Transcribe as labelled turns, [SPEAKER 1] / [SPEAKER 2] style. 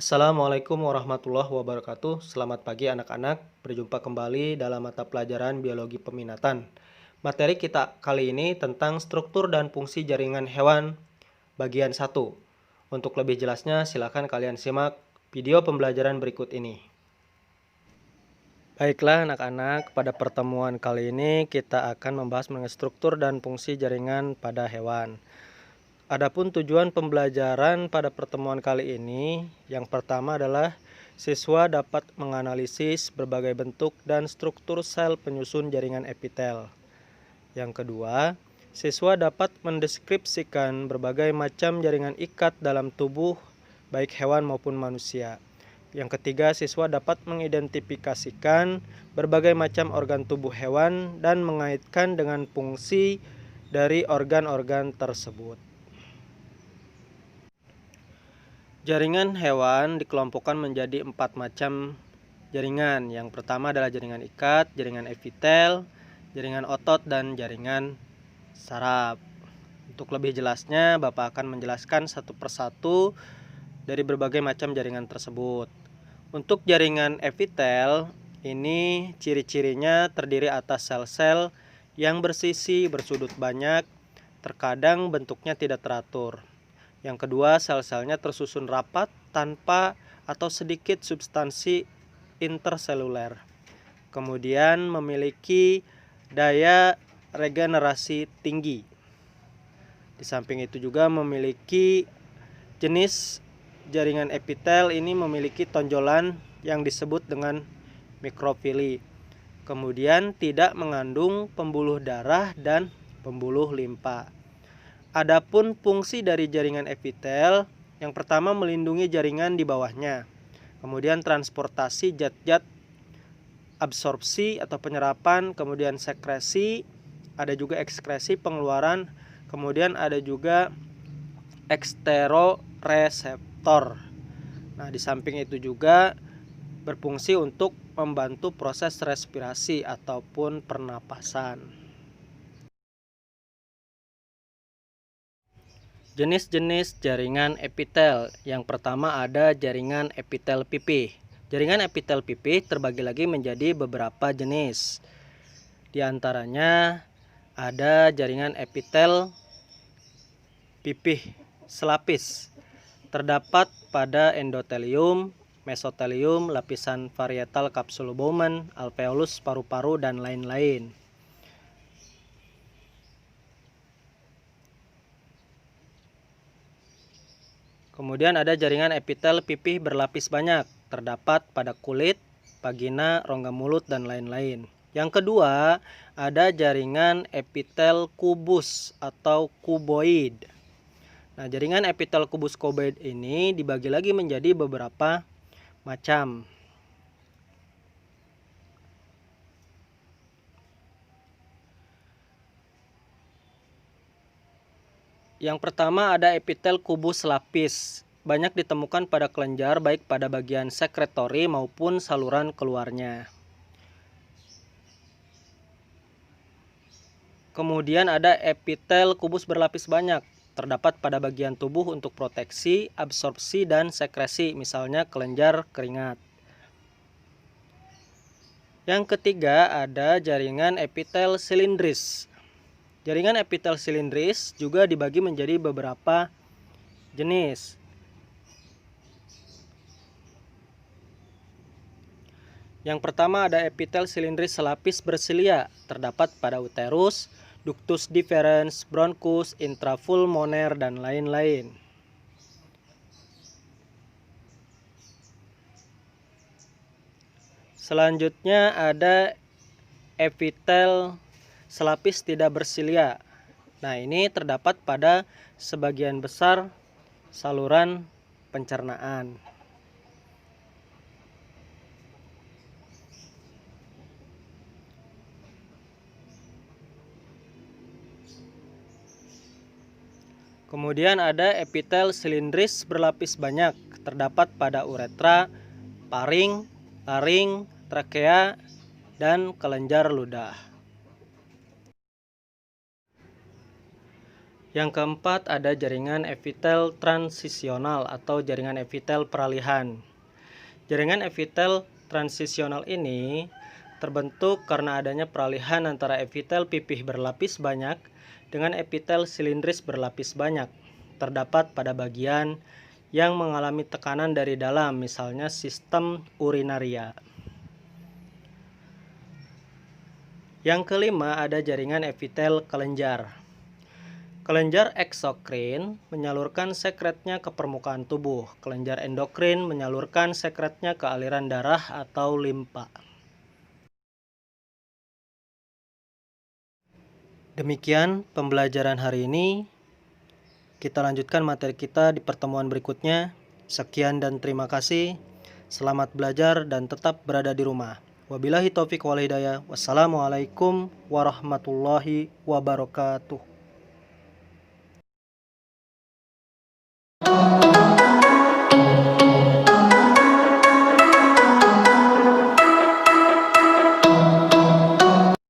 [SPEAKER 1] Assalamualaikum warahmatullahi wabarakatuh. Selamat pagi anak-anak. Berjumpa kembali dalam mata pelajaran biologi peminatan. Materi kita kali ini tentang struktur dan fungsi jaringan hewan bagian 1. Untuk lebih jelasnya silakan kalian simak video pembelajaran berikut ini. Baiklah anak-anak, pada pertemuan kali ini kita akan membahas mengenai struktur dan fungsi jaringan pada hewan. Adapun tujuan pembelajaran pada pertemuan kali ini, yang pertama adalah siswa dapat menganalisis berbagai bentuk dan struktur sel penyusun jaringan epitel. Yang kedua, siswa dapat mendeskripsikan berbagai macam jaringan ikat dalam tubuh baik hewan maupun manusia. Yang ketiga, siswa dapat mengidentifikasikan berbagai macam organ tubuh hewan dan mengaitkan dengan fungsi dari organ-organ tersebut. Jaringan hewan dikelompokkan menjadi 4 macam jaringan. Yang pertama adalah jaringan ikat, jaringan epitel, jaringan otot, dan jaringan saraf. Untuk lebih jelasnya, Bapak akan menjelaskan satu persatu dari berbagai macam jaringan tersebut. Untuk jaringan epitel, ini ciri-cirinya terdiri atas sel-sel yang bersisi bersudut banyak, terkadang bentuknya tidak teratur. Yang kedua, sel-selnya tersusun rapat tanpa atau sedikit substansi interseluler. Kemudian memiliki daya regenerasi tinggi. Di samping itu juga memiliki jenis jaringan epitel ini memiliki tonjolan yang disebut dengan mikrofili. Kemudian tidak mengandung pembuluh darah dan pembuluh limpa. Adapun fungsi dari jaringan epitel, yang pertama melindungi jaringan di bawahnya. Kemudian transportasi zat-zat absorpsi atau penyerapan, kemudian sekresi, ada juga ekskresi pengeluaran, kemudian ada juga eksteroreseptor. Nah, di samping itu juga berfungsi untuk membantu proses respirasi ataupun pernapasan. Jenis-jenis jaringan epitel. Yang pertama ada jaringan epitel pipih. Jaringan epitel pipih terbagi lagi menjadi beberapa jenis. Di antaranya ada jaringan epitel pipih selapis. Terdapat pada endotelium, mesotelium, lapisan varietal kapsul Bowman, alveolus, paru-paru, dan lain-lain. Kemudian ada jaringan epitel pipih berlapis banyak, terdapat pada kulit, vagina, rongga mulut, dan lain-lain. Yang kedua, ada jaringan epitel kubus atau kuboid. Nah, jaringan epitel kubus kuboid ini dibagi lagi menjadi beberapa macam. Yang pertama ada epitel kubus lapis. Banyak ditemukan pada kelenjar baik pada bagian sekretori maupun saluran keluarnya. Kemudian ada epitel kubus berlapis banyak. Terdapat pada bagian tubuh untuk proteksi, absorpsi, dan sekresi, misalnya kelenjar keringat. Yang ketiga ada jaringan epitel silindris. Jaringan epitel silindris juga dibagi menjadi beberapa jenis. Yang pertama ada epitel silindris selapis bersilia, terdapat pada uterus, ductus deferens, bronchus, intrapulmoner, dan lain-lain. Selanjutnya ada epitel selapis tidak bersilia. Nah, ini terdapat pada sebagian besar saluran pencernaan. Kemudian ada epitel silindris berlapis banyak, terdapat pada uretra, paring, laring, trakea, dan kelenjar ludah. Yang keempat ada jaringan epitel transisional atau jaringan epitel peralihan. Jaringan epitel transisional ini terbentuk karena adanya peralihan antara epitel pipih berlapis banyak dengan epitel silindris berlapis banyak. Terdapat pada bagian yang mengalami tekanan dari dalam, misalnya sistem urinaria. Yang kelima ada jaringan epitel kelenjar. Kelenjar eksokrin menyalurkan sekretnya ke permukaan tubuh. Kelenjar endokrin menyalurkan sekretnya ke aliran darah atau limpa. Demikian pembelajaran hari ini. Kita lanjutkan materi kita di pertemuan berikutnya. Sekian dan terima kasih. Selamat belajar dan tetap berada di rumah. Wabillahi taufiq wal hidayah. Wassalamualaikum warahmatullahi wabarakatuh.